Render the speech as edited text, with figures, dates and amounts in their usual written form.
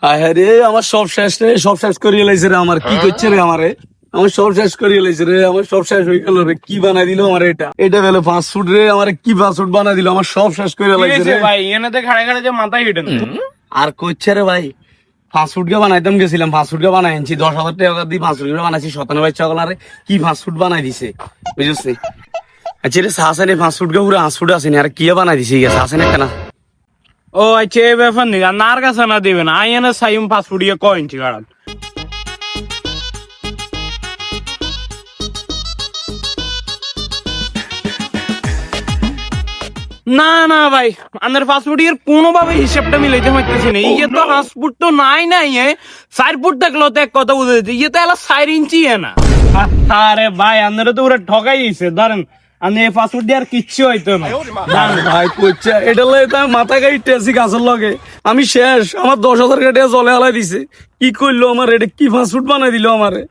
আরে আমার সব শেষ রে, সব শেষ করিয়ে লাইছে রে। আমার কি করছে রে আমারে, আমার সব শেষ করিয়ে লাইছে রে। আমার সব শেষ হয়ে গেল রে। কি বানাই দিল আমার এটা, এটা গেল ফাস্ট ফুড রে। আমার কি ফাস্ট ফুড বানাই দিল, আমার সব শেষ করে লাইছে রে ভাই এনাতে খাড়ে খাড়ে যে মাথায় হিটেন আর করছে রে ভাই। ফাস্ট ফুড কে বানাইতাম গেছিলাম, ফাস্ট ফুড কে বানাই আনছি 10,000 টাকা দিয়ে ফাস্ট ফুড বানাইছি। 97 চকলারে কি ফাস্ট ফুড বানাই দিছে বুঝছিস। আচ্ছা রে সাসেনে ফাস্ট ফুড কে পুরো ফাস্ট ফুড আসেনি আর কি বানাই দিছে সাসেনে কেনা। ও আচ্ছা এই ব্যাপার নেই নার কাছে না দেবেন আই এনে সাইম ফাস্ট ফুড ইয়ে কইনছি গাড়ান না না ভাই আন্দার ফাস্ট ফুড এর কোনোভাবে হিসাবটা মিলাইতে পারতেছি না। ইয়ে তো ফাস্ট ফুড তো নাই নাই 4 ফুট থাকলেও তো এক কথা বুঝে দিতে ইয়ে তো এলা 4 ইঞ্চি না। আরে ভাই আন্দারে তো ওরা ঠকাই দিছে ধরেন আমি এই ফাস্ট ফুড দিয়ে আর কিচ্ছু হইতো না। ভাই কইছে এটা লয়ে তো মাথা গাই টেসি গাছের লগে আমি শেষ। আমার 10,000 টাকা জলে হালাই দিছে। কি করলো আমার, এটা কি ফাস্ট ফুড বানাই দিল আমারে।